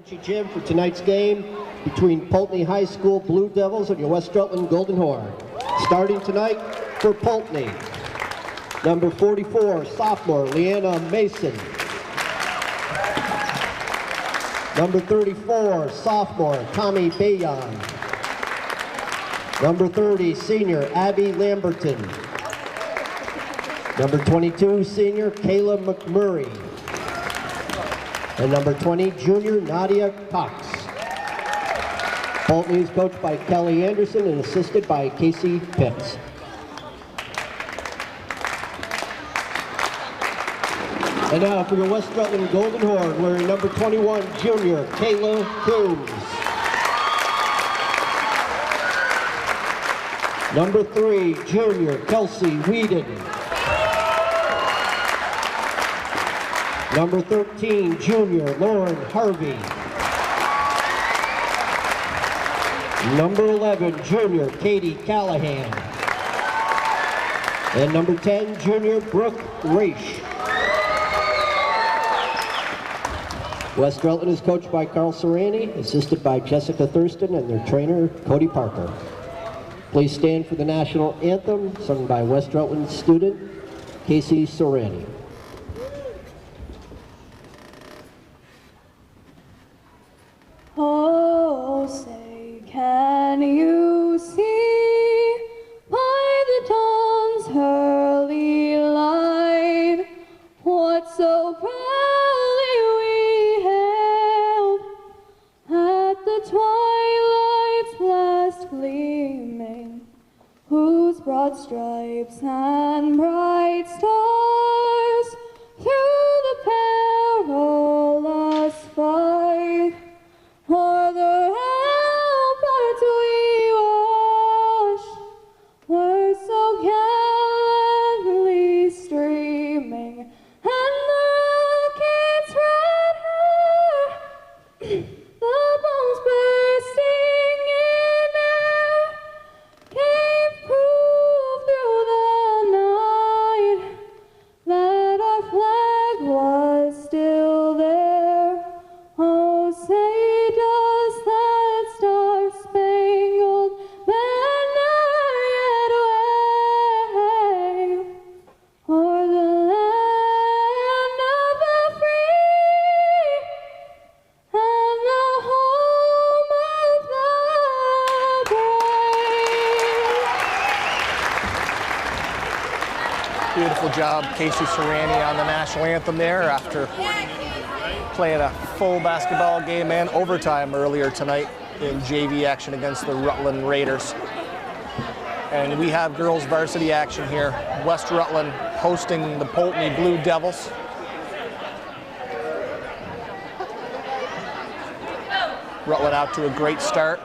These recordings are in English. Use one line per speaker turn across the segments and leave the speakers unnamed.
Coachy Jim for tonight's game between Poultney High School Blue Devils and your West Rutland Golden Horn. Starting tonight for Poultney, number 44, sophomore Leanna Mason. Number 34, sophomore Tommy Bayon. Number 30, senior Abby Lamberton. Number 22, senior Kayla McMurray. And number 20, junior Nadia Cox. Poultney is coached by Kelly Anderson and assisted by Casey Pitts. And now for your West Rutland Golden Horn, wearing number 21, junior Kayla Coombs. Number 3, junior Kelsey Whedon. Number 13, junior Lauren Harvey. Number 11, junior Katie Callahan. And number 10, junior Brooke Raish. West Rutland is coached by Carl Serrani, assisted by Jessica Thurston and their trainer, Cody Parker. Please stand for the national anthem, sung by West Rutland student, Casey Serrani.
Oh, say, can you see by the dawn's early light what so proudly we hailed at the twilight's last gleaming, whose broad stripes and bright stars through the perilous fight o'er the ramparts we watched were so gallantly streaming, and the rocket's red hair, the bombs bursting in air, gave proof through the night that our flag was still there. Oh, say does that star-spangled banner yet wave o'er the land of the free and the home of the brave?
Beautiful job, Casey Serrani on the national anthem there after playing a full basketball game and overtime earlier tonight in JV action against the Rutland Raiders. And we have girls varsity action here. West Rutland hosting the Poultney Blue Devils. Rutland out to a great start.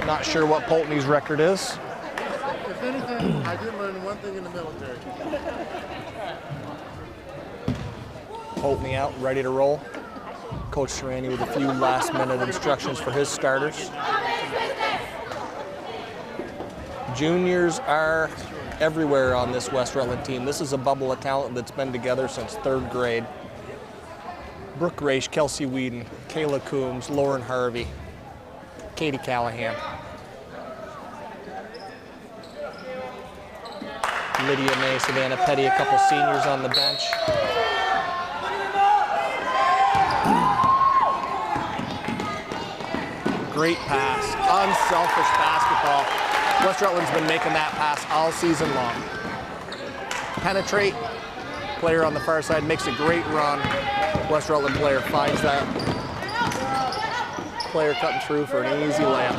Not sure what Poultney's record is.
If anything, I did learn one thing in the military.
Poultney out, ready to roll. Coach Serrani with a few last-minute instructions for his starters. Juniors are everywhere on this West Rutland team. This is a bubble of talent that's been together since 3rd grade. Brooke Raish, Kelsey Whedon, Kayla Coombs, Lauren Harvey, Katie Callahan. Lydia May, Savannah Petty, a couple seniors on the bench. Great pass, unselfish basketball. West Rutland's been making that pass all season long. Penetrate, player on the far side makes a great run. West Rutland player finds that player cutting through for an easy layup.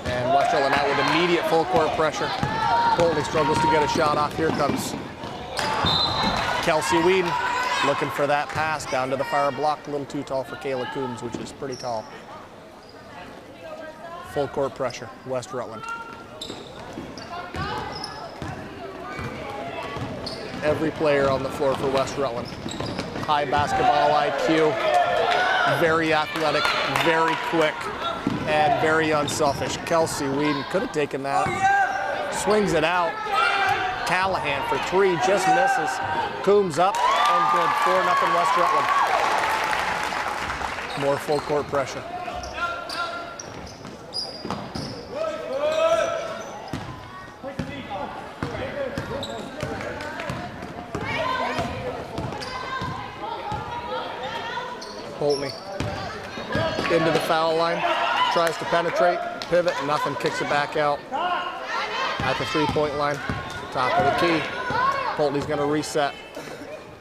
And West Rutland out with immediate full court pressure. Poultney struggles to get a shot off. Here comes Kelsey Whedon looking for that pass down to the far block. A little too tall for Kayla Coombs, which is pretty tall. Full court pressure, West Rutland. Every player on the floor for West Rutland. High basketball IQ, very athletic, very quick, and very unselfish. Kelsey Whedon could have taken that. Swings it out. Callahan for 3, just misses. Coombs up and good. 4-0 West Rutland. More full court pressure. Poultney. Into the foul line, tries to penetrate, pivot, nothing, kicks it back out. At the three-point line, top of the key. Poultney's gonna reset.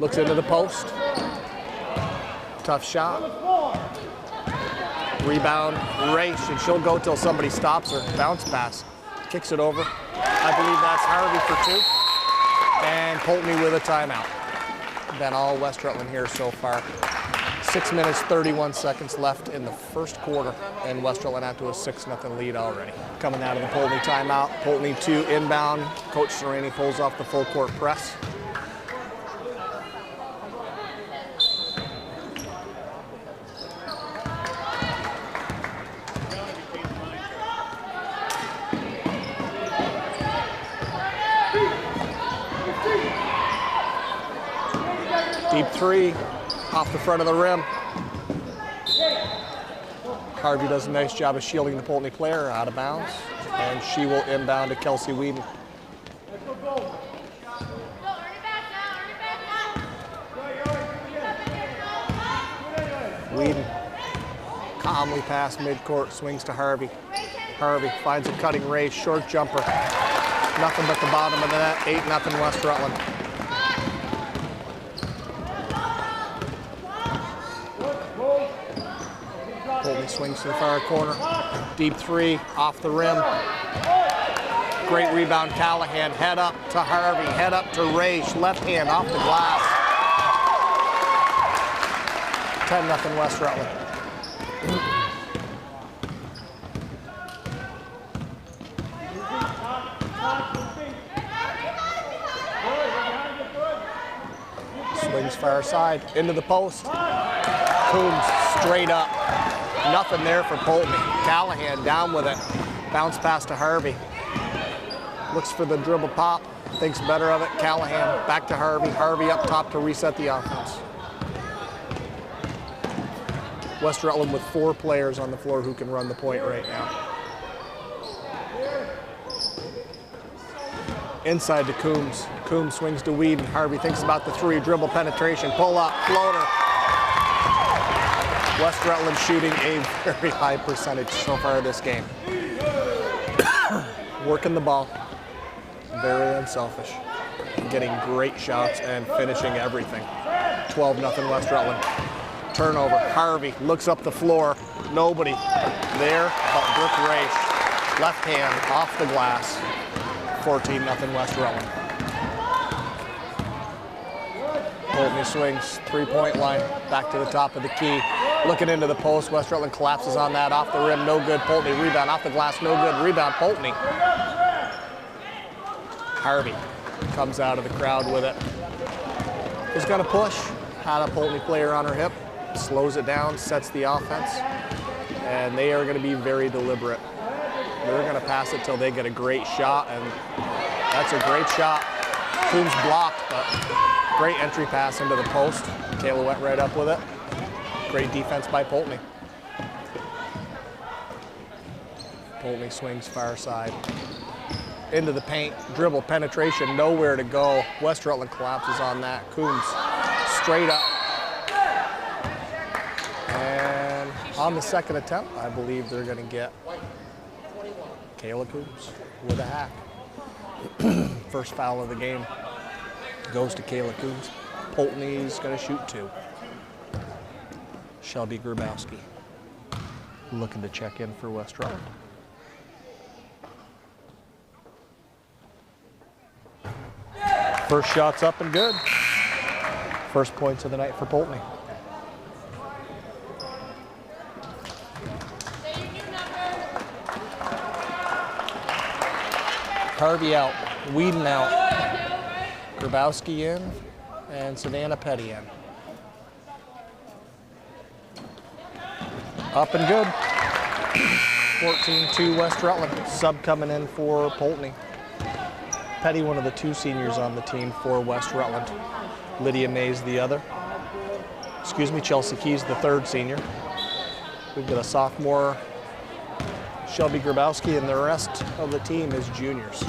Looks into the post. Tough shot. Rebound, race, and she'll go till somebody stops her. Bounce pass, kicks it over. I believe that's Harvey for two. And Poultney with a timeout. Been all West Rutland here so far. 6 minutes, 31 seconds left in the first quarter, and West Rutland out to a 6-0 lead already. Coming out of the Poultney timeout, Poultney 2 inbound. Coach Sereni pulls off the full court press. Deep three, off the front of the rim. Harvey does a nice job of shielding the Poultney player out of bounds, and she will inbound to Kelsey Whedon. Whedon calmly past midcourt, swings to Harvey. Harvey finds a cutting race, short jumper. Nothing but the bottom of the net, 8-0 West Rutland. Poultney swings to the far corner. Deep three, off the rim. Great rebound, Callahan. Head up to Harvey, head up to Raish. Left hand off the glass. 10-0 West Rutland. Swings far side, into the post. Coombs straight up. Nothing there for Poultney. Callahan down with it. Bounce pass to Harvey. Looks for the dribble pop. Thinks better of it. Callahan back to Harvey. Harvey up top to reset the offense. West Rutland with 4 players on the floor who can run the point right now. Inside to Coombs. Coombs swings to Whedon. Harvey thinks about the three. Dribble penetration. Pull up. Floater. West Rutland shooting a very high percentage so far this game. Working the ball, very unselfish, getting great shots and finishing everything. 12-0 West Rutland. Turnover, Harvey looks up the floor, nobody there but Brooke Raish. Left hand off the glass, 14-0 West Rutland. Poultney swings, three-point line, back to the top of the key. Looking into the post, West Rutland collapses on that, off the rim, no good. Poultney rebound, off the glass, no good. Rebound, Poultney. Harvey comes out of the crowd with it. Is gonna push, had a Poultney player on her hip, slows it down, sets the offense, and they are gonna be very deliberate. They're gonna pass it till they get a great shot, and that's a great shot. Coombs blocked, but great entry pass into the post. Kayla went right up with it. Great defense by Poultney. Poultney swings far side. Into the paint, dribble, penetration, nowhere to go. West Rutland collapses on that. Coombs straight up. And on the second attempt, I believe they're gonna get Kayla Coombs with a hack. First foul of the game goes to Kayla Coombs. Poultney's gonna shoot 2. Shelby Grabowski looking to check in for West Rutland. First shot's up and good. First points of the night for Poultney. Harvey out, Whedon out, Grabowski in, and Savannah Petty in. Up and good. 14-2 West Rutland. Sub coming in for Poultney. Petty, one of the 2 seniors on the team for West Rutland. Lydia Mays, the other. Chelsea Keys, the 3rd senior. We've got a sophomore, Shelby Grabowski, and the rest of the team is juniors.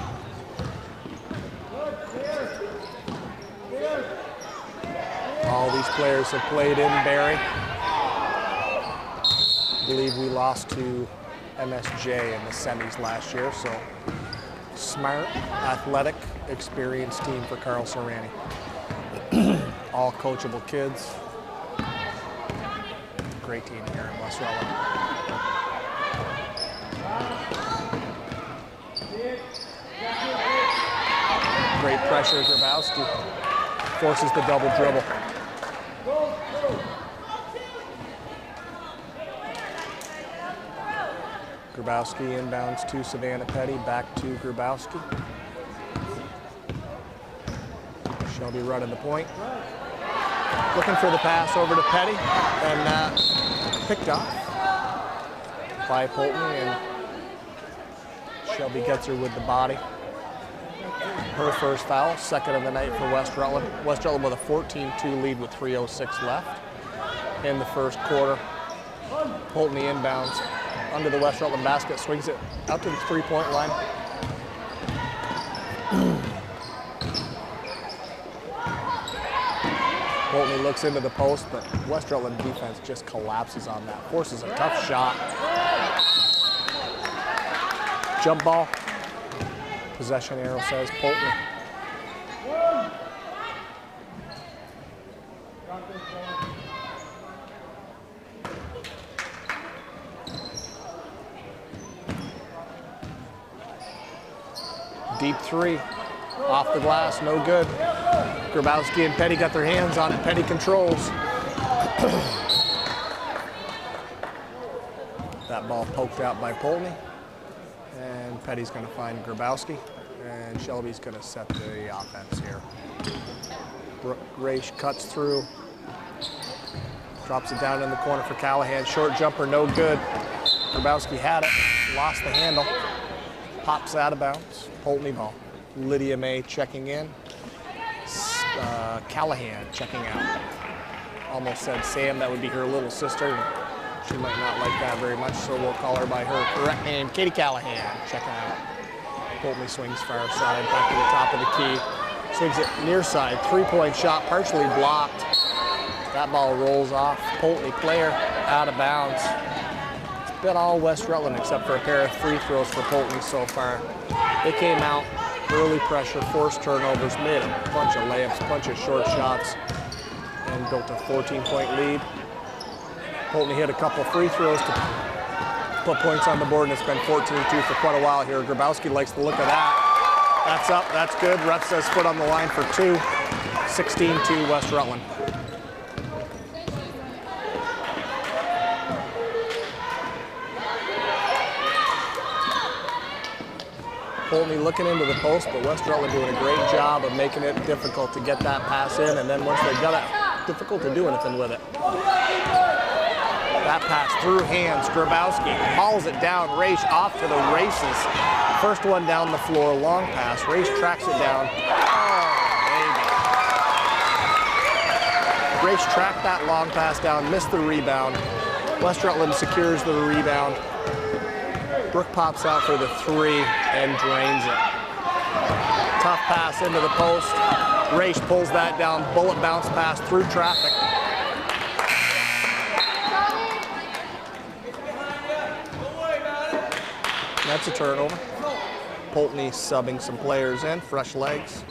All these players have played in Barry. I believe we lost to MSJ in the semis last year, so smart, athletic, experienced team for Carl Serrani. All coachable kids. Great team here in West Rutland. Great pressure, Grabowski forces the double dribble. Grabowski inbounds to Savannah Petty, back to Grabowski. Shelby running the point. Looking for the pass over to Petty, and picked off by Poultney, and Shelby gets her with the body. Her first foul, second of the night for West Rutland. West Rutland with a 14-2 lead with 3:06 left in the first quarter. Poultney inbounds under the West Rutland basket, swings it out to the three-point line. Poultney looks into the post, but West Rutland defense just collapses on that. Forces a tough shot. Jump ball. Possession arrow says Poultney. Deep three, off the glass, no good. Grabowski and Petty got their hands on it. Petty controls. That ball poked out by Poultney. And Petty's going to find Grabowski. And Shelby's going to set the offense here. Raish cuts through. Drops it down in the corner for Callahan. Short jumper, no good. Grabowski had it, lost the handle. Pops out of bounds. Poultney ball. Lydia May checking in. Callahan checking out. Almost said Sam, that would be her little sister. She might not like that very much, so we'll call her by her correct name, Katie Callahan, checking out. Poultney swings far side, back to the top of the key. Swings it near side, three-point shot, partially blocked. That ball rolls off. Poultney player out of bounds. It's been all West Rutland except for a pair of free throws for Poultney so far. They came out, early pressure, forced turnovers, made a bunch of layups, bunch of short shots, and built a 14-point lead. Poultney hit a couple free throws to put points on the board, and it's been 14-2 for quite a while here. Grabowski likes the look of that. That's up, that's good. Ref says foot on the line for two. 16-2 West Rutland. Poultney looking into the post, but West Rutland doing a great job of making it difficult to get that pass in, and then once they got it, difficult to do anything with it. That pass through hands, Grabowski hauls it down, Raish off to the races. First one down the floor, long pass, Raish tracks it down. Oh, baby. Raish tracked that long pass down, missed the rebound. West Rutland secures the rebound. Brooke pops out for the three and drains it. Tough pass into the post. Raish pulls that down, bullet bounce pass through traffic. That's a turnover. Poultney subbing some players in, fresh legs.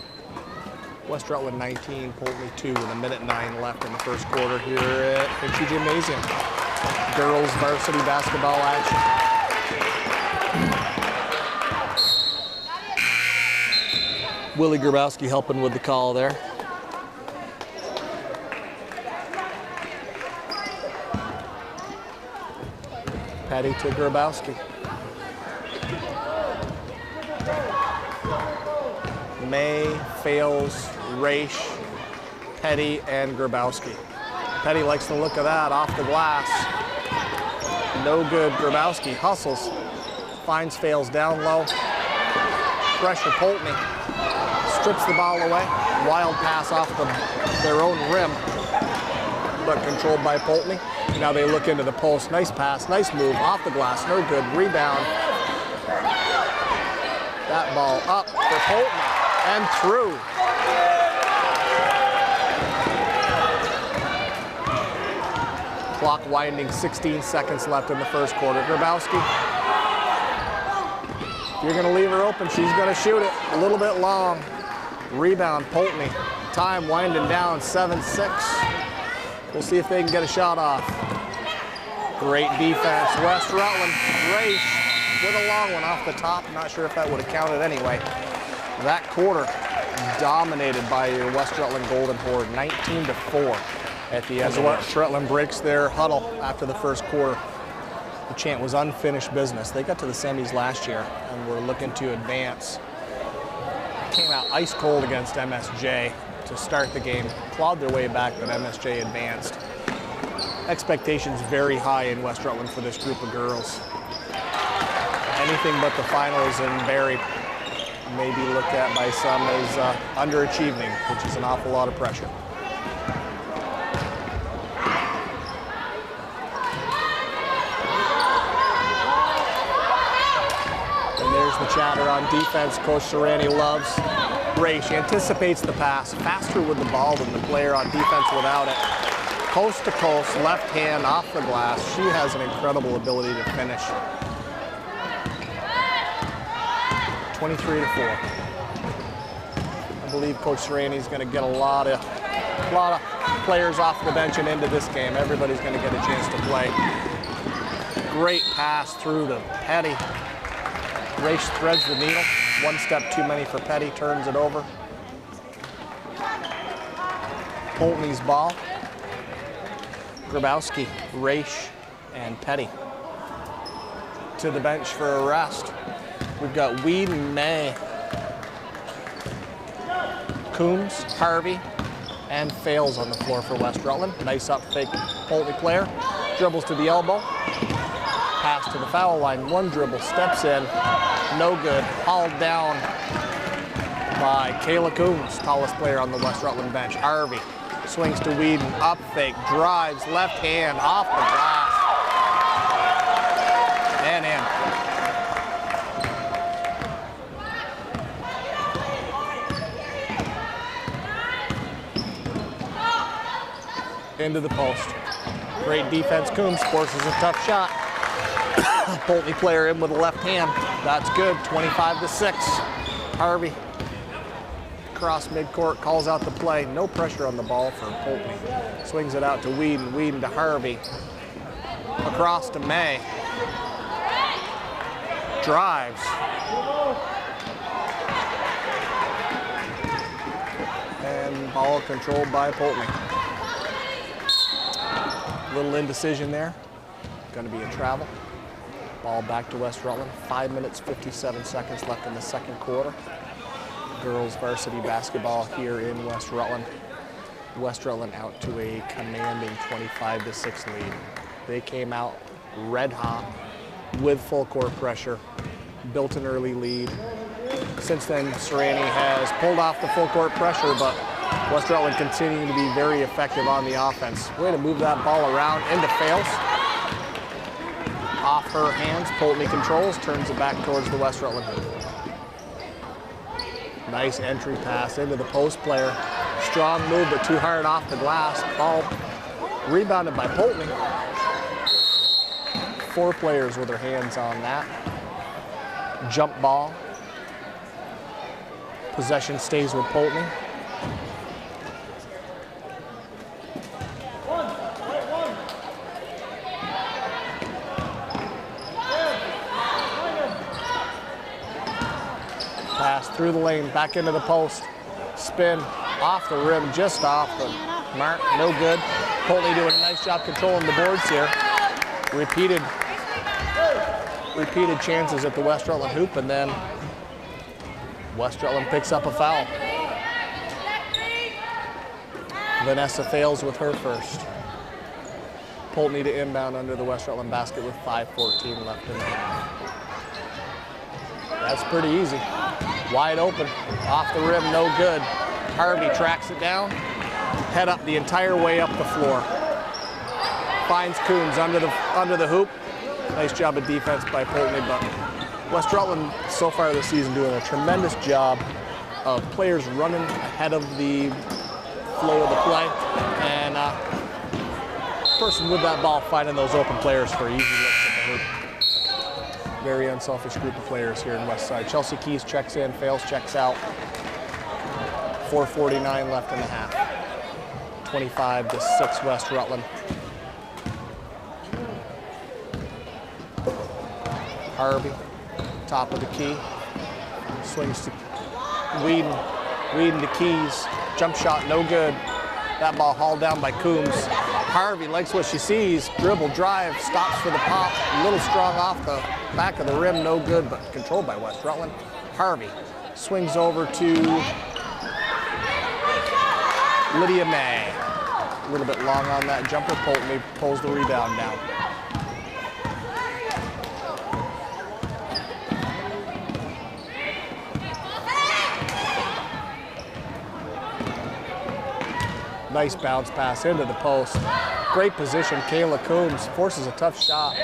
West Rutland 19, Poultney 2 with 1:09 left in the first quarter here at Hinchy Gymnasium. Girls varsity basketball action. Willie Grabowski helping with the call there. Petty to Grabowski. May, Fales, Raish, Petty, and Grabowski. Petty likes the look of that off the glass. No good. Grabowski hustles, finds Fales down low. Pressure Poultney. Strips the ball away. Wild pass off their own rim, but controlled by Poultney. Now they look into the post. Nice pass, nice move, off the glass, no good. Rebound. That ball up for Poultney and through. Clock winding, 16 seconds left in the first quarter. Grabowski, if you're gonna leave her open, she's gonna shoot it. A little bit long. Rebound, Poultney. Time winding down, 7-6. We'll see if they can get a shot off. Great defense, West Rutland. Race with a long one off the top. Not sure if that would have counted anyway. That quarter dominated by your West Rutland Golden Horde, 19-4 at the end. As West Rutland breaks their huddle after the first quarter. The chant was unfinished business. They got to the semis last year and were looking to advance. Came out ice cold against MSJ to start the game. Clawed their way back, but MSJ advanced. Expectations very high in West Rutland for this group of girls. Anything but the finals in Barrie may be looked at by some as underachieving, which is an awful lot of pressure. And there's the chatter on defense. Coach Serrani loves Ray. She anticipates the pass, faster with the ball than the player on defense without it. Coast to coast, left hand off the glass. She has an incredible ability to finish. 23-4. I believe Coach Serrani is going to get a lot of players off the bench and into this game. Everybody's going to get a chance to play. Great pass through to Petty. Race threads the needle. One step too many for Petty, turns it over. Poultney's ball. Grabowski, Raish, and Petty to the bench for a rest. We've got Weed and May, Coombs, Harvey, and Fales on the floor for West Rutland. Nice up fake Poultney player. Dribbles to the elbow. Pass to the foul line. One dribble, steps in. No good. Hauled down by Kayla Coombs, tallest player on the West Rutland bench. Harvey swings to Whedon, up fake, drives, left hand, off the glass, and in. Into the post. Great defense, Coombs forces a tough shot. Poultney player in with the left hand. That's good, 25-6. Harvey. Across midcourt, calls out the play. No pressure on the ball for Poultney. Swings it out to Whedon, Whedon to Harvey. Across to May. Drives. And ball controlled by Poultney. Little indecision there. Going to be a travel. Ball back to West Rutland. 5 minutes, 57 seconds left in the second quarter. Girls varsity basketball here in West Rutland. West Rutland out to a commanding 25-6 lead. They came out red hot with full court pressure, built an early lead. Since then, Serrani has pulled off the full court pressure, but West Rutland continuing to be very effective on the offense. Way to move that ball around into Fales. Off her hands, Poultney controls, turns it back towards the West Rutland hoop. Nice entry pass into the post player. Strong move, but too hard off the glass. Ball rebounded by Poultney. 4 players with their hands on that. Jump ball. Possession stays with Poultney. Pass through the lane, back into the post. Spin off the rim, just off the mark, no good. Poultney doing a nice job controlling the boards here. Repeated chances at the West Rutland hoop, and then West Rutland picks up a foul. Vanessa Fales with her first. Poultney to inbound under the West Rutland basket with 5:14 left in the half. That's pretty easy. Wide open, off the rim, no good. Harvey tracks it down, head up the entire way up the floor. Finds Coombs under the hoop. Nice job of defense by Poultney, but West Rutland so far this season doing a tremendous job of players running ahead of the flow of the play and person with that ball finding those open players for easy looks at the hoop. Very unselfish group of players here in West Side. Chelsea Keys checks in, fails, checks out. 4:49 left in the half. 25-6 West Rutland. Harvey, top of the key, swings to Whedon. Whedon to Keys, jump shot, no good. That ball hauled down by Coombs. Harvey likes what she sees, dribble, drive, stops for the pop, a little strong off the back of the rim, no good, but controlled by West Rutland. Harvey swings over to Lydia May. A little bit long on that jumper. Poultney pulls the rebound down. Nice bounce pass into the post. Great position. Kayla Coombs forces a tough shot.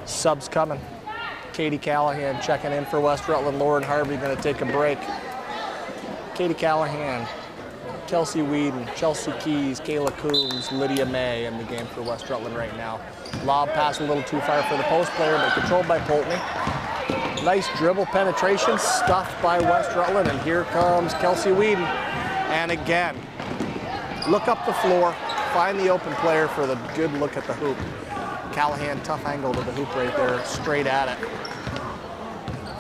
Subs coming. Katie Callahan checking in for West Rutland. Lauren Harvey going to take a break. Katie Callahan, Kelsey Whedon, Chelsea Keys, Kayla Coombs, Lydia May in the game for West Rutland right now. Lob pass a little too far for the post player, but controlled by Poultney. Nice dribble penetration, stuffed by West Rutland, and here comes Kelsey Whedon. And again, look up the floor, find the open player for the good look at the hoop. Callahan, tough angle to the hoop right there, straight at it.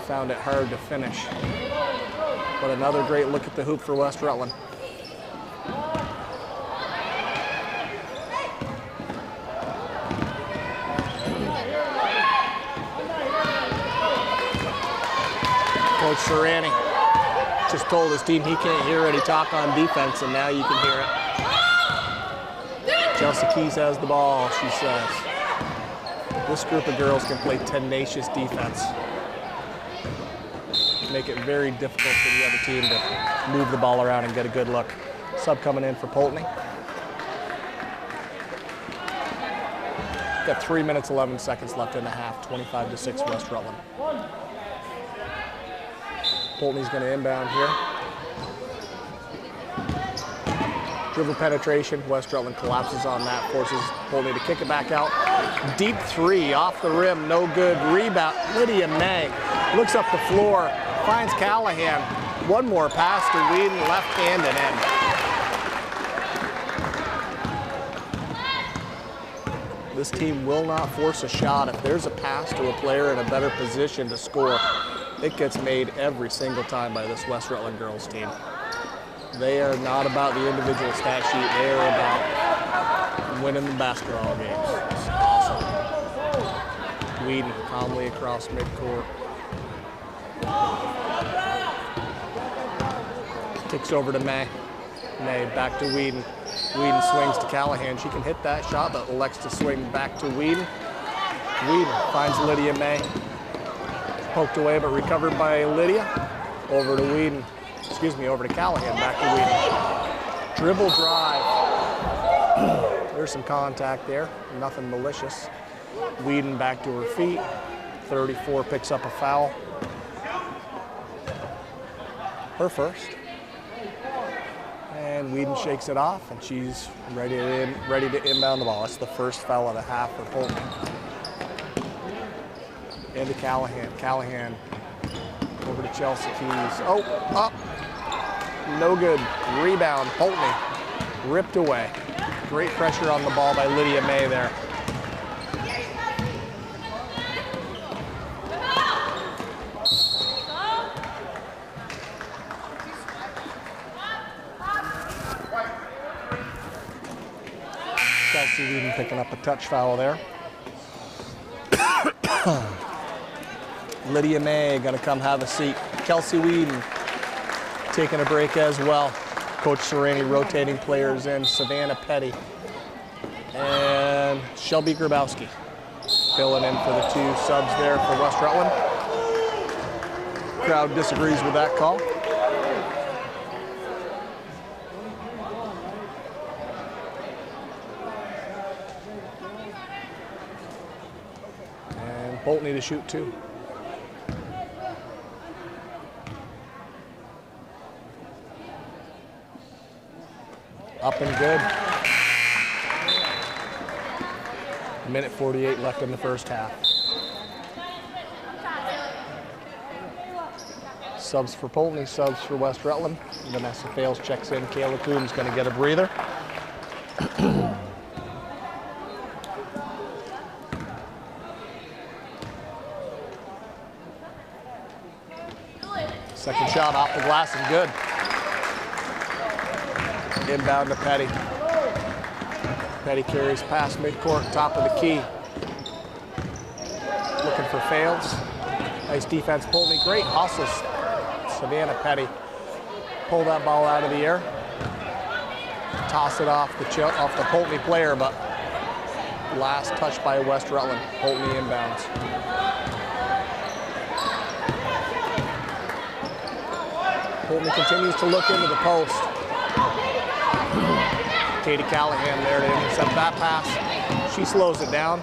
Found it hard to finish. But another great look at the hoop for West Rutland. Coach Serrani just told his team he can't hear any talk on defense, and now you can hear it. Chelsea Keys has the ball, she says. This group of girls can play tenacious defense. Make it very difficult for the other team to move the ball around and get a good look. Sub coming in for Poultney. Got 3 minutes, 11 seconds left in the half, 25-6 West Rutland. Poultney's going to inbound here. Dribble penetration, West Rutland collapses on that, forces Poultney to kick it back out. Deep three, off the rim, no good. Rebound, Lydia May looks up the floor, finds Callahan. One more pass to Whedon, left hand and in. This team will not force a shot. If there's a pass to a player in a better position to score, it gets made every single time by this West Rutland girls team. They are not about the individual stat sheet. They are about winning the basketball games. It's awesome. Whedon calmly across midcourt. Kicks over to May. May back to Whedon. Whedon swings to Callahan. She can hit that shot, but elects to swing back to Whedon. Whedon finds Lydia May. Poked away, but recovered by Lydia. Over to Whedon. Excuse me, over to Callahan, back to Whedon. Dribble drive. There's some contact there, nothing malicious. Whedon back to her feet. 34 picks up a foul. Her first. And Whedon shakes it off, and she's ready to inbound the ball. That's the first foul of the half for Poultney. Into Callahan. Callahan over to Chelsea Keys. Oh, up. No good. Rebound. Poultney ripped away. Great pressure on the ball by Lydia May there. Chelsea Whedon picking up a touch foul there. Lydia May gonna come have a seat. Kelsey Whedon taking a break as well. Coach Serrani rotating players in. Savannah Petty and Shelby Grabowski filling in for the two subs there for West Rutland. Crowd disagrees with that call. And Poultney to shoot two. Up and good. Minute 48 left in the first half. Subs for Poultney, subs for West Rutland. Vanessa Fales checks in. Kayla Coombs going to get a breather. Second shot off the glass and good. Inbound to Petty. Petty carries past midcourt, top of the key. Looking for Fales. Nice defense, Poultney. Great hustles. Savannah Petty. Pull that ball out of the air. Toss it off the Poultney player, but last touch by West Rutland. Poultney inbounds. Poultney continues to look into the post. Katie Callahan there to intercept that pass. She slows it down.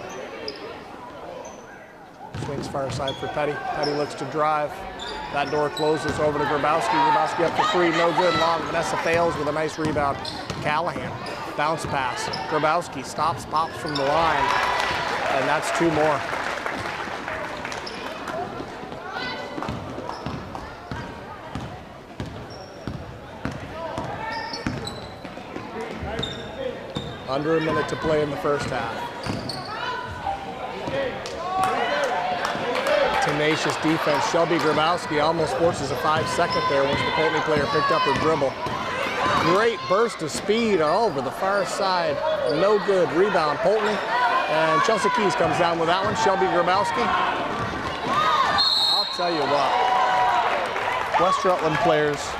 Swings far side for Petty. Petty looks to drive. That door closes over to Grabowski. Grabowski up to three, no good long. Vanessa Fales with a nice rebound. Callahan, bounce pass. Grabowski stops, pops from the line, and that's two more. Under a minute to play in the first half. Tenacious defense. Shelby Grabowski almost forces a 5-second there once the Poultney player picked up her dribble. Great burst of speed over the far side. No good. Rebound Poultney. And Chelsea Keys comes down with that one. Shelby Grabowski. I'll tell you what. West Rutland players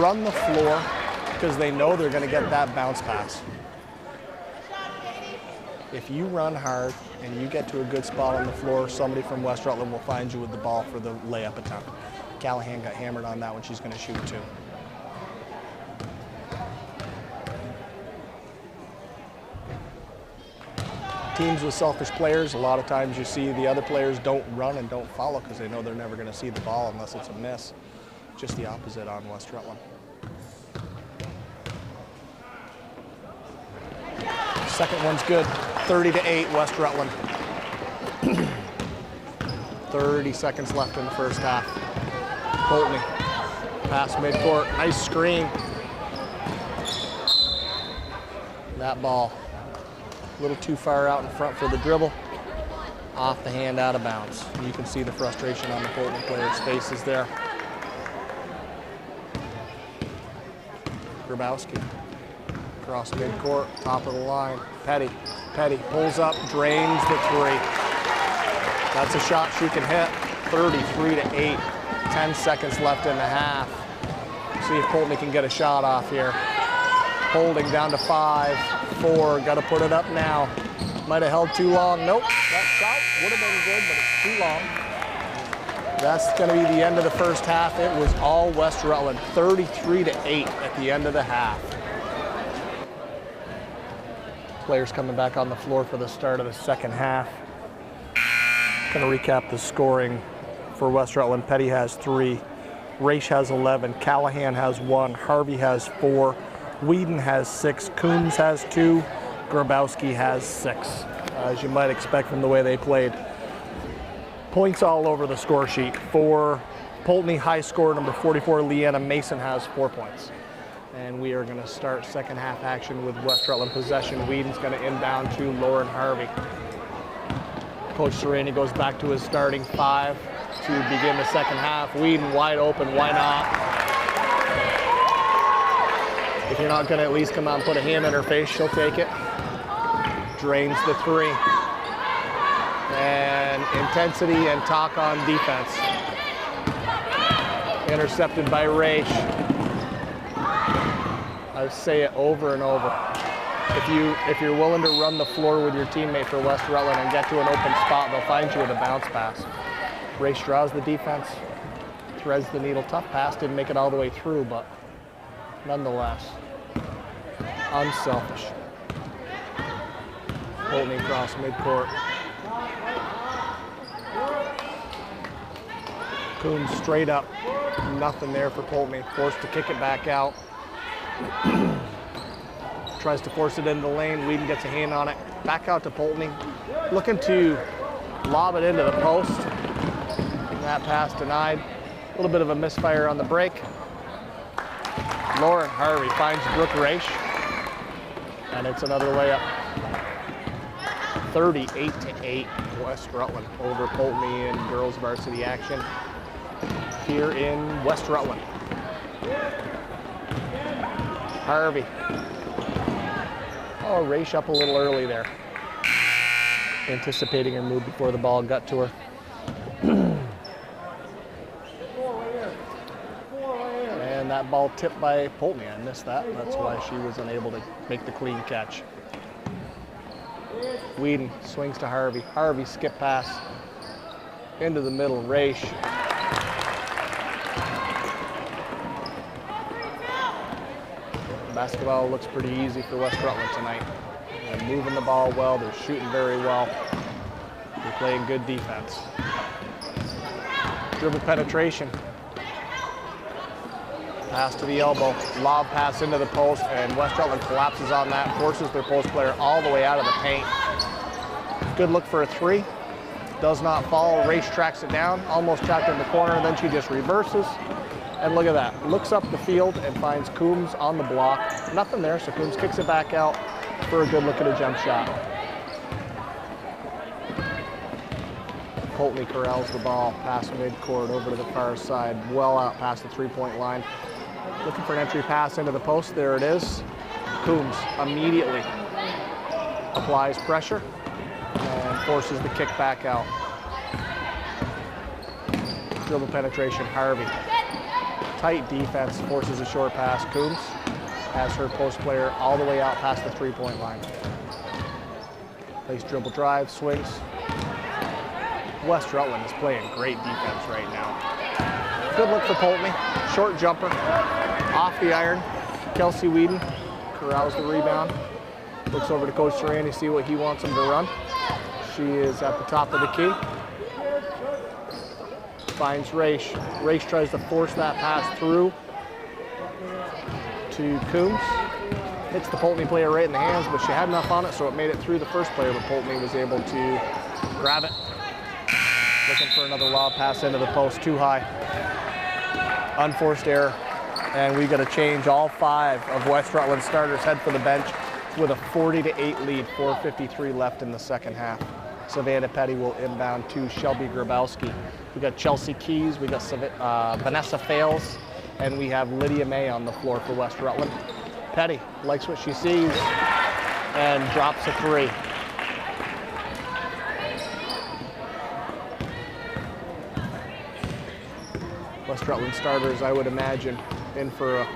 run the floor because they know they're going to get that bounce pass. If you run hard and you get to a good spot on the floor, somebody from West Rutland will find you with the ball for the layup attempt. Callahan got hammered on that one. She's going to shoot too. Teams with selfish players, a lot of times you see the other players don't run and don't follow because they know they're never going to see the ball unless it's a miss. Just the opposite on West Rutland. Second one's good. 30-8 West Rutland. 30 seconds left in the first half. Poultney. Pass midcourt. Nice screen. That ball a little too far out in front for the dribble. Off the hand, out of bounds. And you can see the frustration on the Poultney players' faces there. Grabowski. Across midcourt, top of the line. Petty. Petty pulls up, drains the three. That's a shot she can hit. 33-8. 10 seconds left in the half. See if Poultney can get a shot off here. Holding down to 5-4. Got to put it up now. Might have held too long. Nope. That shot would have been good, but it's too long. That's going to be the end of the first half. It was all West Rutland. 33-8 at the end of the half. Players coming back on the floor for the start of the second half. Going to recap the scoring for West Rutland. Petty has 3, Raish has 11, Callahan has 1, Harvey has 4, Whedon has 6, Coombs has 2, Grabowski has 6. As you might expect from the way they played. Points all over the score sheet. For Poultney, high score number 44, Leanna Mason has 4 points. And we are going to start second half action with West Rutland possession. Whedon's going to inbound to Lauren Harvey. Coach Serrani goes back to his starting 5 to begin the second half. Whedon wide open, why not? If you're not going to at least come out and put a hand in her face, she'll take it. Drains the 3. And intensity and talk on defense. Intercepted by Raish. I say it over and over. If you're willing to run the floor with your teammate for West Rutland and get to an open spot, they'll find you with a bounce pass. Raish draws the defense, threads the needle. Tough pass, didn't make it all the way through, but nonetheless, unselfish. Poultney across midcourt. Coombs straight up, nothing there for Poultney. Forced to kick it back out. tries to force it into the lane. Whedon gets a hand on it. Back out to Poultney. Looking to lob it into the post. That pass denied. A little bit of a misfire on the break. Lauren Harvey finds Brooke Raish. And it's another layup. 38-8 West Rutland over Poultney in girls varsity action here in West Rutland. Harvey. Oh, Raish up a little early there. Anticipating her move before the ball got to her. And that ball tipped by Poultney. I missed that. That's why she was unable to make the clean catch. Whedon swings to Harvey. Harvey skip pass into the middle. Raish. Basketball looks pretty easy for West Rutland tonight. They're moving the ball well. They're shooting very well. They're playing good defense. Dribble penetration. Pass to the elbow. Lob pass into the post, and West Rutland collapses on that, forces their post player all the way out of the paint. Good look for a three. Does not fall. Raish tracks it down. Almost tracked in the corner, and then she just reverses. And look at that. Looks up the field and finds Coombs on the block. Nothing there, so Coombs kicks it back out for a good look at a jump shot. Poultney corrals the ball past midcourt over to the far side, well out past the three-point line. Looking for an entry pass into the post. There it is. Coombs immediately applies pressure and forces the kick back out. Dribble penetration, Harvey. Tight defense, forces a short pass. Coombs has her post player all the way out past the three-point line. Plays dribble drive, swings. West Rutland is playing great defense right now. Good look for Poultney. Short jumper, off the iron. Kelsey Whedon corrals the rebound. Looks over to Coach Serrani to see what he wants him to run. She is at the top of the key. Finds Raish. Raish tries to force that pass through to Coombs. Hits the Poultney player right in the hands, but she had enough on it, so it made it through the first player, but Poultney was able to grab it. Looking for another lob pass into the post, too high. Unforced error, and we got to change. All 5 of West Rutland starters head for the bench with a 40-8 lead, 4:53 left in the second half. Savannah Petty will inbound to Shelby Grabowski. We got Chelsea Keys, we got Vanessa Fales, and we have Lydia May on the floor for West Rutland. Petty likes what she sees and drops a 3. West Rutland starters, I would imagine, in for an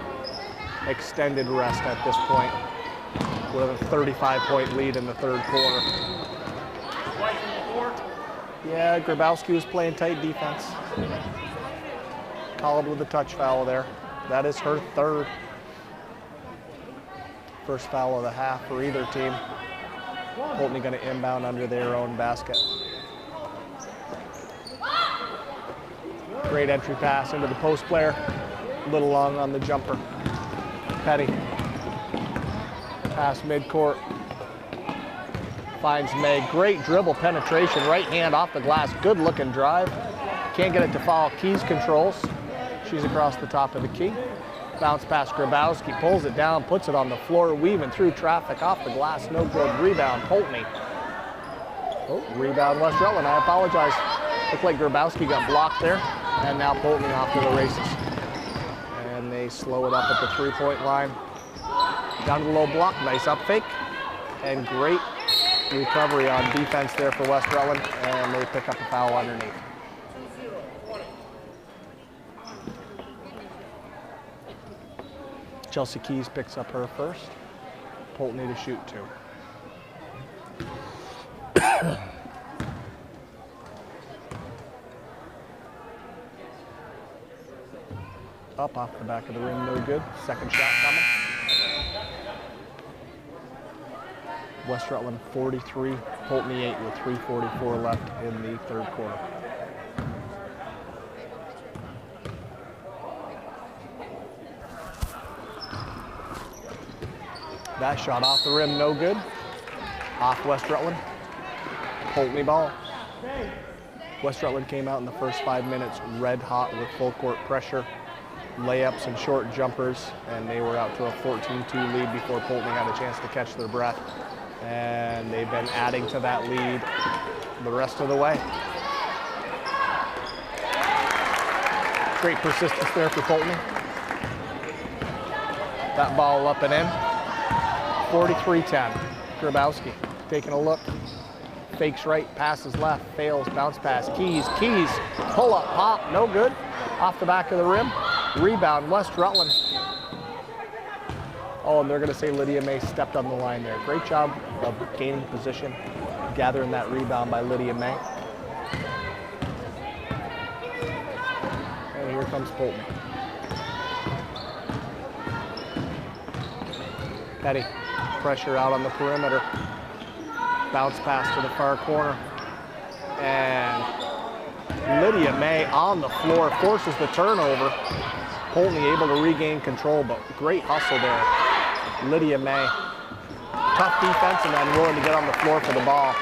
extended rest at this point with a 35-point lead in the third quarter. Yeah, Grabowski was playing tight defense. Called with a touch foul there. That is her 3rd. First foul of the half for either team. Poultney going to inbound under their own basket. Great entry pass into the post player. A little long on the jumper. Petty. Pass midcourt. Finds May. Great dribble penetration. Right hand off the glass. Good looking drive. Can't get it to fall. Keys controls. She's across the top of the key. Bounce pass Grabowski. Pulls it down. Puts it on the floor. Weaving through traffic. Off the glass. No good. Rebound. Poultney. Oh, rebound West Rutland. I apologize. Looked like Grabowski got blocked there. And now Poultney off to the races. And they slow it up at the three-point line. Down to the low block. Nice up fake. And great recovery on defense there for West Rutland. And they pick up a foul underneath. Chelsea Keys picks up her first. Poultney to shoot 2. Up off the back of the rim, no good. Second shot coming. West Rutland 43, Poultney 8 with 3:44 left in the third quarter. That shot off the rim, no good. Off West Rutland. Poultney ball. West Rutland came out in the first 5 minutes red hot with full court pressure, layups and short jumpers, and they were out to a 14-2 lead before Poultney had a chance to catch their breath. And they've been adding to that lead the rest of the way. Great persistence there for Poultney. That ball up and in. 43-10. Grabowski taking a look. Fakes right, passes left, fails, bounce pass. Keys, pull up, pop, no good. Off the back of the rim. Rebound, West Rutland. Oh, and they're going to say Lydia May stepped on the line there. Great job of gaining position, gathering that rebound by Lydia May. And here comes Poultney. Petty, pressure out on the perimeter. Bounce pass to the far corner. And Lydia May on the floor forces the turnover. Poultney able to regain control, but great hustle there. Lydia May. Tough defense and then willing to get on the floor for the ball.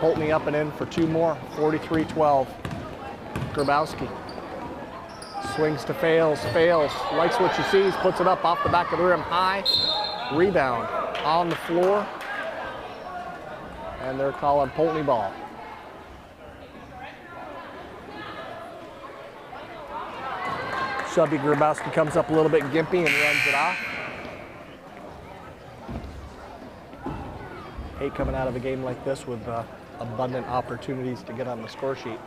Poultney up and in for two more, 43-12. Grabowski. Swings to fails, likes what she sees, puts it up off the back of the rim high. Rebound on the floor. And they're calling Poultney ball. Shelby Grabowski comes up a little bit gimpy and runs it off. Hate coming out of a game like this with abundant opportunities to get on the score sheet.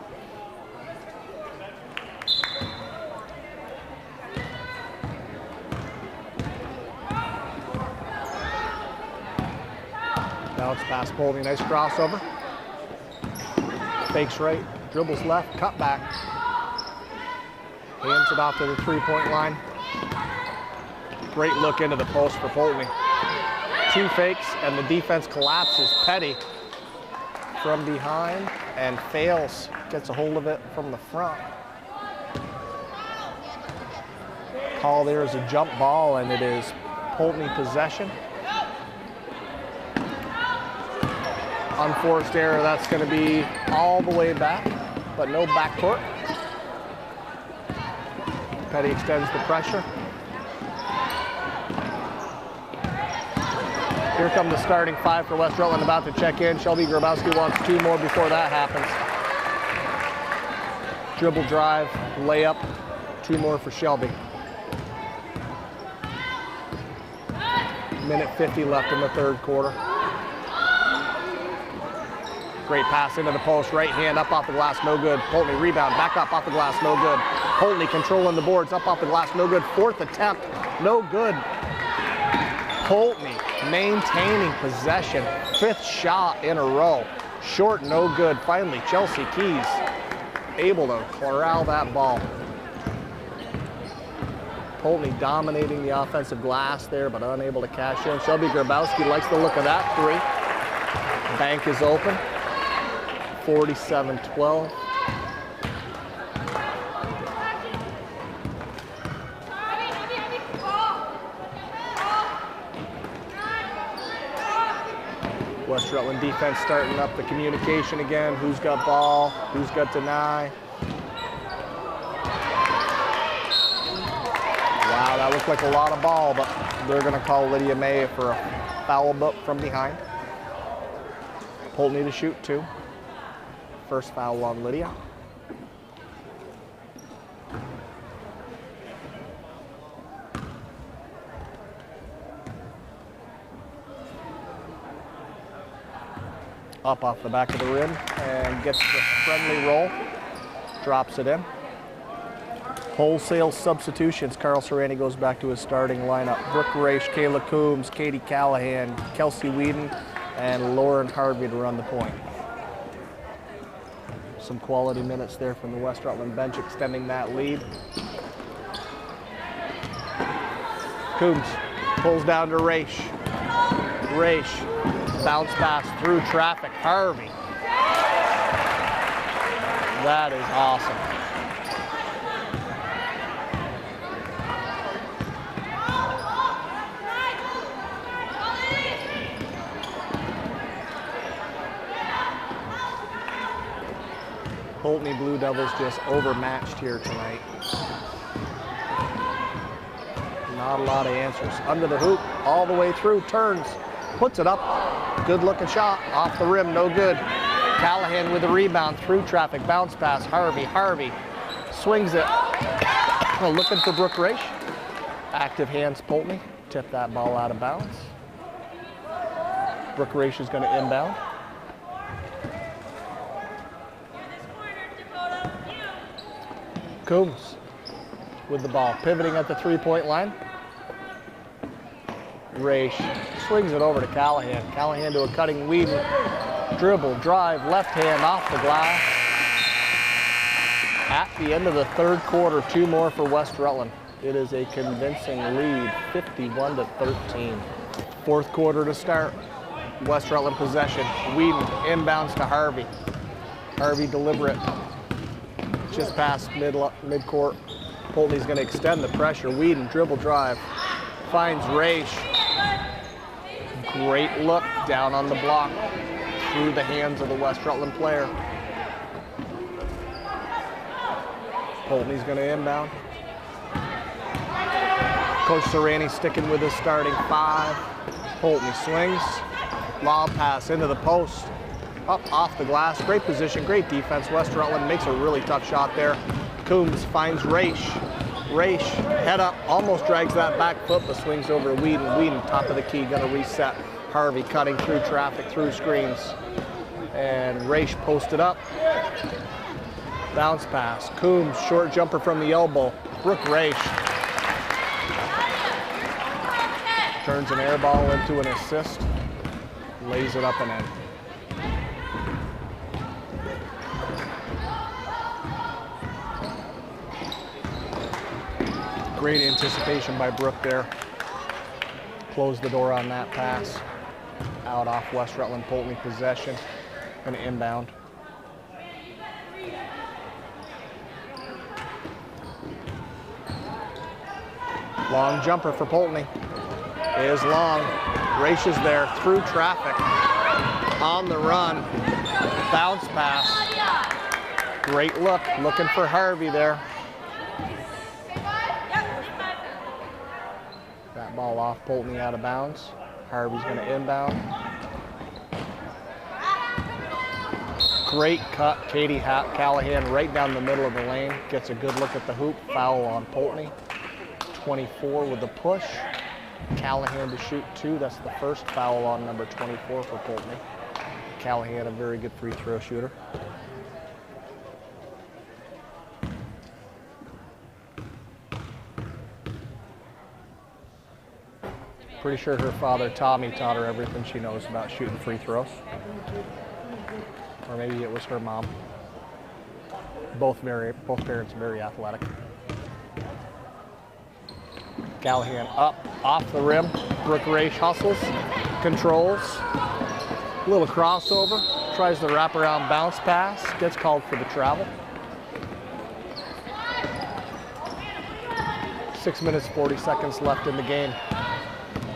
Bounce pass Poultney, nice crossover. Fakes right, dribbles left, cut back. Hands it off to the three-point line. Great look into the post for Poultney. Two fakes and the defense collapses. Petty from behind and fails, gets a hold of it from the front. Call there is a jump ball and it is Poultney possession. Unforced error, that's going to be all the way back, but no backcourt. Petty extends the pressure. Here come the starting five for West Rutland about to check in. Shelby Grabowski wants two more before that happens. Dribble drive, layup, two more for Shelby. Minute 50 left in the third quarter. Great pass into the post, right hand up off the glass, no good. Poultney rebound, back up off the glass, no good. Poultney controlling the boards, up off the glass, no good. Fourth attempt, no good. Poultney maintaining possession, fifth shot in a row. Short, no good. Finally, Chelsea Keys able to corral that ball. Poultney dominating the offensive glass there, but unable to cash in. Shelby Grabowski likes the look of that three. Bank is open. 47-12. West Rutland defense starting up the communication again. Who's got ball? Who's got deny? Wow, that looked like a lot of ball, but they're going to call Lydia May for a foul from behind. Poultney to shoot two. First foul on Lydia. Up off the back of the rim and gets the friendly roll. Drops it in. Wholesale substitutions. Carl Serrani goes back to his starting lineup. Brooke Raish, Kayla Coombs, Katie Callahan, Kelsey Whedon, and Lauren Harvey to run the point. Some quality minutes there from the West Rutland bench, extending that lead. Coombs pulls down to Raish. Raish, bounce pass through traffic. Harvey. That is awesome. Poultney Blue Devils just overmatched here tonight. Not a lot of answers. Under the hoop, all the way through, turns, puts it up. Good looking shot, off the rim, no good. Callahan with the rebound, through traffic, bounce pass, Harvey swings it. Looking for Brooke Raish. Active hands, Poultney. Tip that ball out of bounds. Brooke Raish is going to inbound. Coombs with the ball, pivoting at the three-point line. Raish swings it over to Callahan. Callahan to a cutting Whedon. Dribble, drive, left hand off the glass. At the end of the third quarter, 2 more for West Rutland. It is a convincing lead, 51-13. Fourth quarter to start. West Rutland possession. Whedon inbounds to Harvey. Harvey deliberate. Just past mid-court. Poultney's going to extend the pressure. Whedon dribble drive. Finds Raish. Great look down on the block through the hands of the West Rutland player. Poultney's going to inbound. Coach Serrani sticking with his starting 5. Poultney swings. Lob pass into the post. Up off the glass. Great position, great defense. West Rutland makes a really tough shot there. Coombs finds Raish. Raish, head up, almost drags that back foot, but swings over to Whedon. Whedon, top of the key, gonna reset. Harvey cutting through traffic, through screens. And Raish posted up. Bounce pass. Coombs, short jumper from the elbow. Brooke Raish turns an air ball into an assist. Lays it up and in. Great anticipation by Brooke there. Closed the door on that pass. Out off West Rutland Poultney possession. Going to inbound. Long jumper for Poultney. Is long. Raish is there through traffic. On the run. Bounce pass. Great look. Looking for Harvey there. That ball off Poultney out of bounds. Harvey's going to inbound. Great cut, Katie Callahan right down the middle of the lane. Gets a good look at the hoop. Foul on Poultney. 24 with the push. Callahan to shoot 2. That's the first foul on number 24 for Poultney. Callahan, a very good free throw shooter. Pretty sure her father, Tommy, taught her everything she knows about shooting free throws. Or maybe it was her mom. Both parents very athletic. Callahan up, off the rim. Brooke Raish hustles, controls. Little crossover, tries the wraparound bounce pass, gets called for the travel. 6 minutes, 40 seconds left in the game.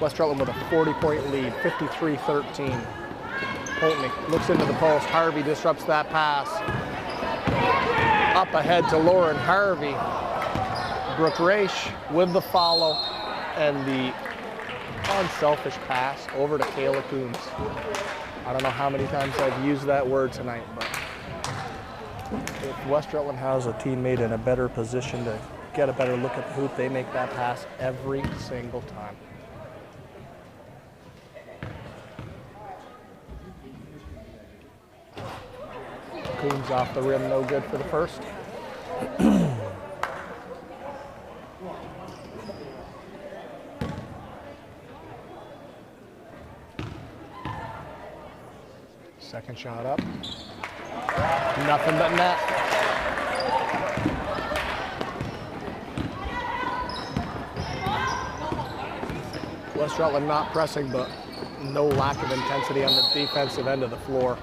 West Rutland with a 40-point lead, 53-13. Poultney looks into the post. Harvey disrupts that pass. Up ahead to Lauren Harvey. Brooke Raish with the follow and the unselfish pass over to Kayla Coombs. I don't know how many times I've used that word tonight, but if West Rutland has a teammate in a better position to get a better look at the hoop, they make that pass every single time. Coombs off the rim, no good for the first. Second shot up. Nothing but net. West Rutland not pressing, but no lack of intensity on the defensive end of the floor.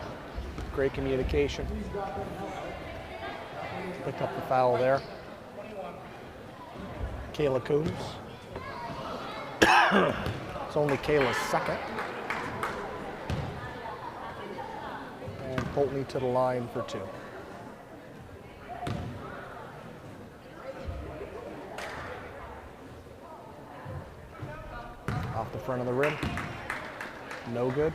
Great communication. Picked up the foul there. Kayla Coombs. It's only Kayla's second. And Poultney to the line for 2. Off the front of the rim. No good.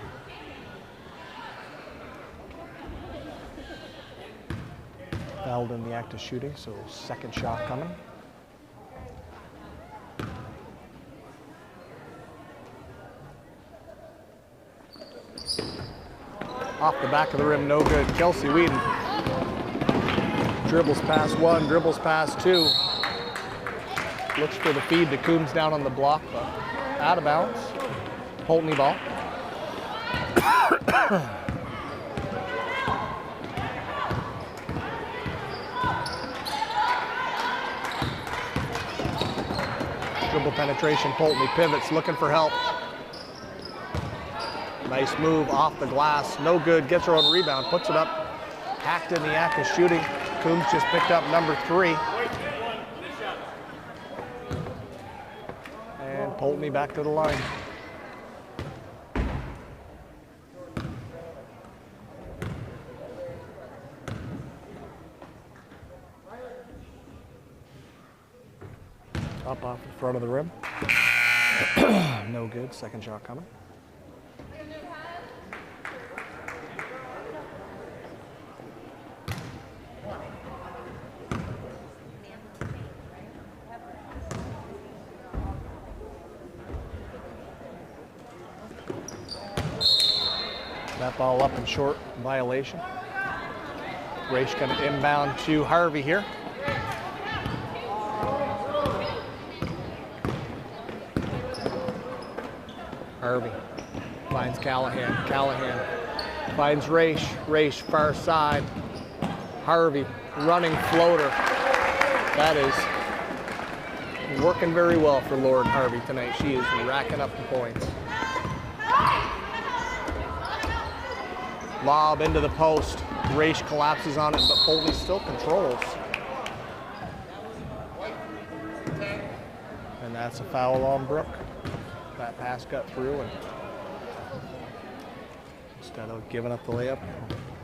Fouled in the act of shooting, so second shot coming. Off the back of the rim, no good. Kelsey Whedon dribbles past one, dribbles past two. Looks for the feed to Coombs down on the block, but out of bounds. Poultney ball. Dribble penetration, Poultney pivots, looking for help. Nice move off the glass, no good, gets her own rebound, puts it up. Hacked in the act of shooting. Coombs just picked up number 3. And Poultney back to the line. Up off the front of the rim. No good, second shot coming. That ball up and short, violation. Raish going to inbound to Harvey here. Harvey finds Callahan. Callahan finds Raish. Raish far side. Harvey running floater. That is working very well for Lauren Harvey tonight. She is racking up the points. Lob into the post. Raish collapses on it, but Poultney still controls. And that's a foul on Brooke. That pass got through, and instead of giving up the layup,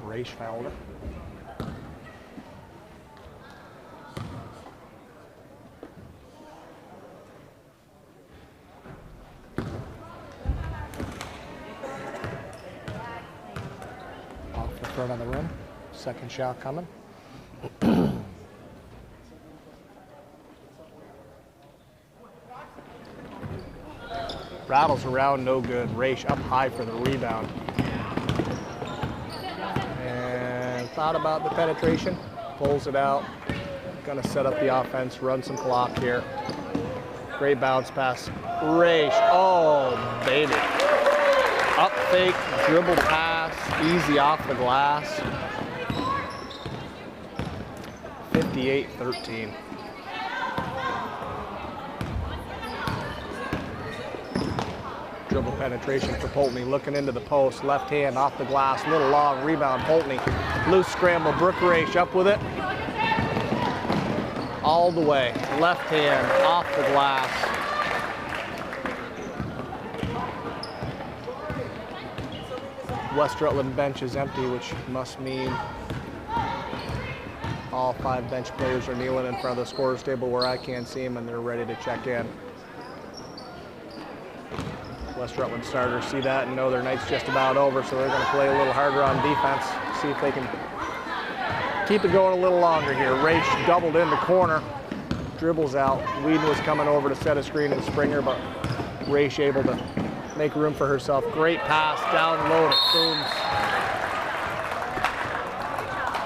Raish fouled her. Off the front of the rim, second shot coming. Rattles around, no good. Raish up high for the rebound. And thought about the penetration, pulls it out. Gonna set up the offense, run some clock here. Great bounce pass. Raish, oh baby. Up fake, dribble pass, easy off the glass. 58-13. Dribble penetration for Poultney, looking into the post, left hand off the glass, little long rebound, Poultney. Loose scramble, Brooke Raish up with it. All the way, left hand off the glass. West Rutland bench is empty, which must mean all 5 bench players are kneeling in front of the scorer's table where I can't see them, and they're ready to check in. West Rutland starters see that and know their night's just about over, so they're going to play a little harder on defense, see if they can keep it going a little longer here. Raish doubled in the corner, dribbles out. Whedon was coming over to set a screen and Springer, but Raish able to make room for herself. Great pass down low to Coombs.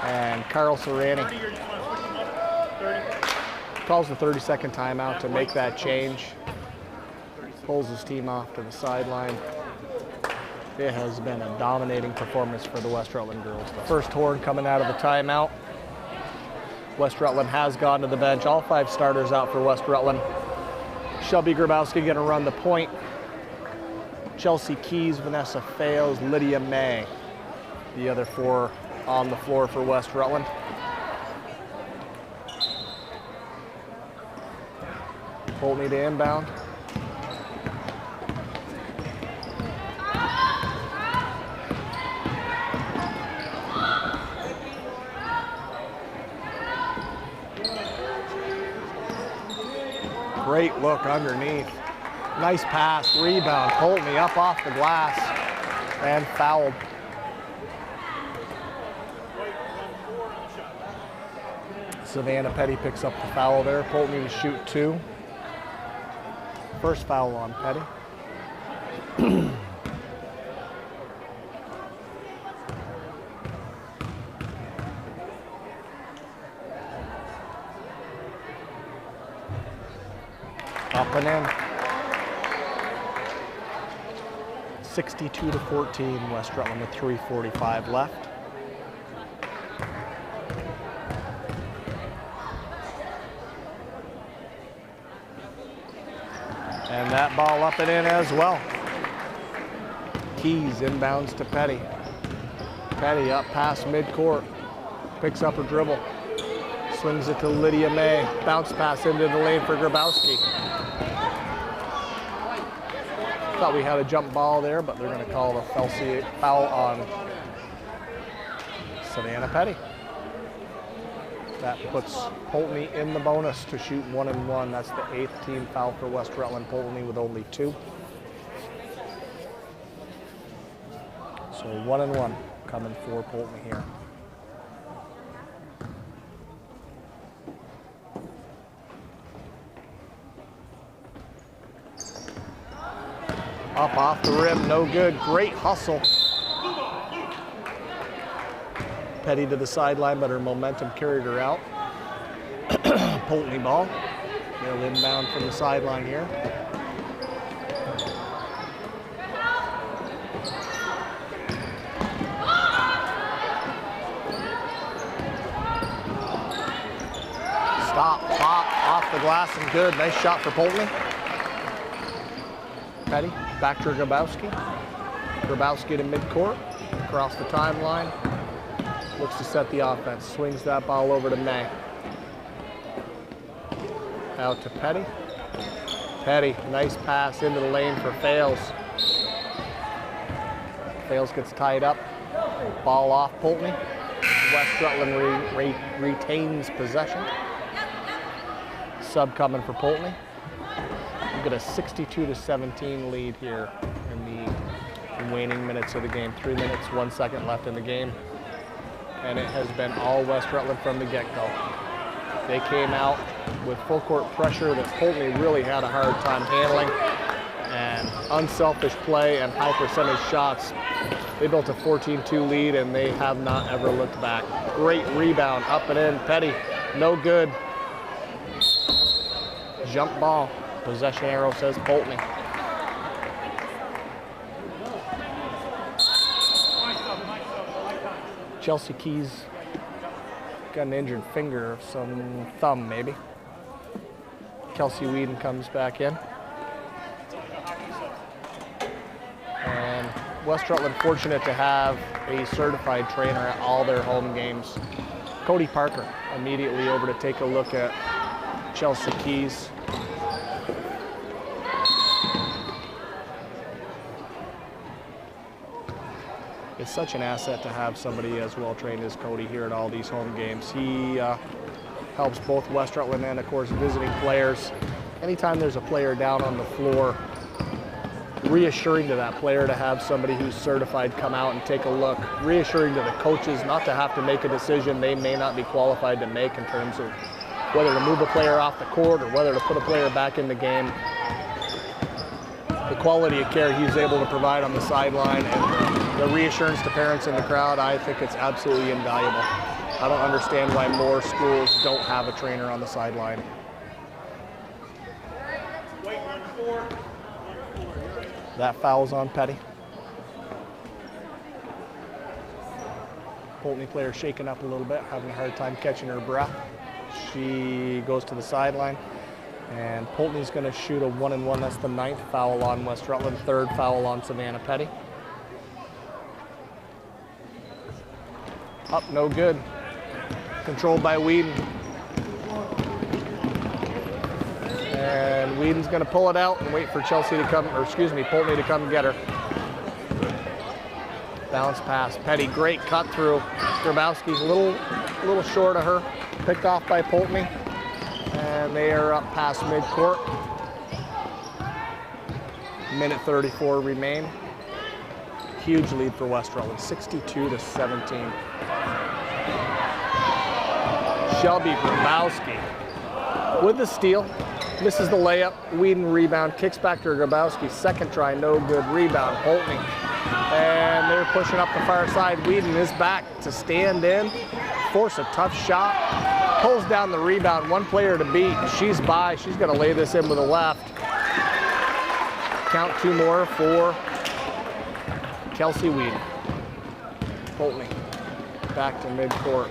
And Carl Serrani calls the 30-second timeout to make that change. Pulls his team off to the sideline. It has been a dominating performance for the West Rutland girls. The first horn coming out of the timeout. West Rutland has gone to the bench. All 5 starters out for West Rutland. Shelby Grabowski going to run the point. Chelsea Keys, Vanessa Fales, Lydia May. The other 4 on the floor for West Rutland. Poultney to inbound. Great look underneath. Nice pass, rebound. Poultney up off the glass and fouled. Savannah Petty picks up the foul there. Poultney to shoot 2. First foul on Petty. Up and in. 62-14, West Rutland with 3:45 left. And that ball up and in as well. Keys inbounds to Petty. Petty up past midcourt. Picks up her dribble. Swings it to Lydia May. Bounce pass into the lane for Grabowski. Thought we had a jump ball there, but they're going to call the foul on Savannah Petty. That puts Poultney in the bonus to shoot 1 and 1. That's the 8th team foul for West Rutland. Poultney with only 2. So 1 and 1 coming for Poultney here. Up off the rim, no good. Great hustle. Petty to the sideline, but her momentum carried her out. Poultney ball. They'll inbound from the sideline here. Stop, pop, off the glass and good. Nice shot for Poultney. Petty, back to Grabowski. Grabowski to midcourt, across the timeline. Looks to set the offense, swings that ball over to May. Out to Petty. Petty, nice pass into the lane for Fales. Fales gets tied up. Ball off Poultney. West Rutland retains possession. Sub coming for Poultney. We've got a 62-17 lead here in the waning minutes of the game. 3 minutes, 1 second left in the game. And it has been all West Rutland from the get-go. They came out with full court pressure that Poultney really had a hard time handling, and unselfish play and high percentage shots. They built a 14-2 lead and they have not ever looked back. Great rebound, up and in. Petty, no good. Jump ball. Possession arrow says Poultney. Chelsea Keys got an injured finger, some thumb maybe. Kelsey Whedon comes back in. And West Rutland fortunate to have a certified trainer at all their home games. Cody Parker immediately over to take a look at Chelsea Keys. It's such an asset to have somebody as well trained as Cody here at all these home games. He helps both West Rutland and, of course, visiting players. Anytime there's a player down on the floor, reassuring to that player to have somebody who's certified come out and take a look. Reassuring to the coaches not to have to make a decision they may not be qualified to make in terms of whether to move a player off the court or whether to put a player back in the game. The quality of care he's able to provide on the sideline and the reassurance to parents in the crowd, I think it's absolutely invaluable. I don't understand why more schools don't have a trainer on the sideline. That foul's on Petty. Poultney player shaking up a little bit, having a hard time catching her breath. She goes to the sideline. And Poultney's going to shoot a 1-and-1. That's the 9th foul on West Rutland, 3rd foul on Savannah Petty. Up, no good. Controlled by Whedon. And Whedon's going to pull it out and wait for Chelsea to come, or excuse me, Poultney to come get her. Bounce pass. Petty, great cut through. Grabowski's a little short of her. Picked off by Poultney. And they are up past midcourt. Minute 34 remain. Huge lead for West Rutland, 62-17. Shelby Grabowski with the steal. Misses the layup. Whedon rebound. Kicks back to Grabowski. Second try, no good. Rebound, Poultney. And they're pushing up the far side. Whedon is back to stand in. Force a tough shot. Pulls down the rebound. One player to beat. She's by. She's going to lay this in with the left. Count two more for Kelsey Whedon. Poultney back to midcourt.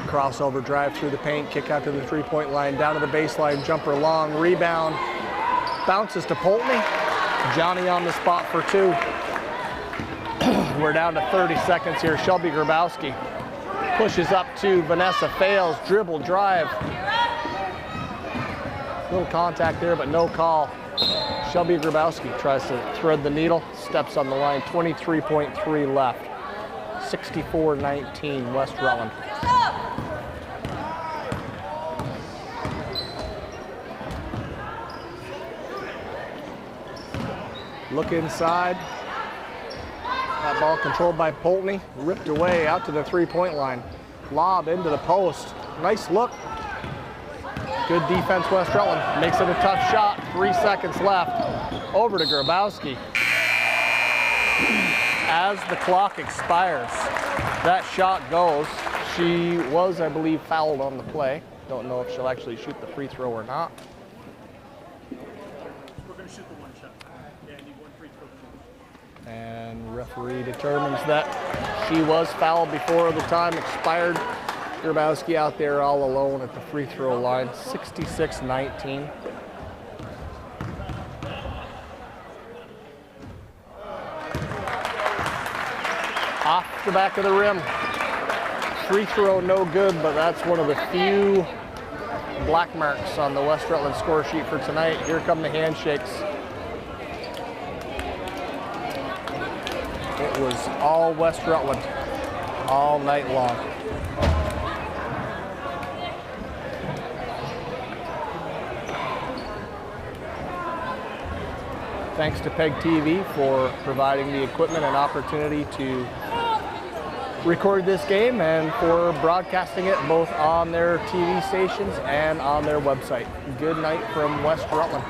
Crossover drive through the paint, kick out to the three-point line, down to the baseline, jumper long, rebound, bounces to Poultney. Johnny on the spot for two. We're down to 30 seconds here. Shelby Grabowski pushes up to Vanessa, fails, dribble, drive. Little contact there, but no call. Shelby Grabowski tries to thread the needle, steps on the line, 23.3 left. 64-19, West Rutland. Look inside. That ball controlled by Poultney, ripped away out to the three-point line. Lob into the post. Nice look. Good defense, West Rutland. Makes it a tough shot. 3 seconds left. Over to Grabowski. As the clock expires, that shot goes. She was, I believe, fouled on the play. Don't know if she'll actually shoot the free throw or not.
We're going to shoot the one shot. Yeah, I need one free throw.
And referee determines that she was fouled before the time expired. Grabowski out there all alone at the free throw line, 66-19. Off the back of the rim. Free throw no good, but that's one of the few black marks on the West Rutland score sheet for tonight. Here come the handshakes. It was all West Rutland all night long. Thanks to PEGTV for providing the equipment and opportunity to record this game and for broadcasting it both on their TV stations and on their website. Good night from West Rutland.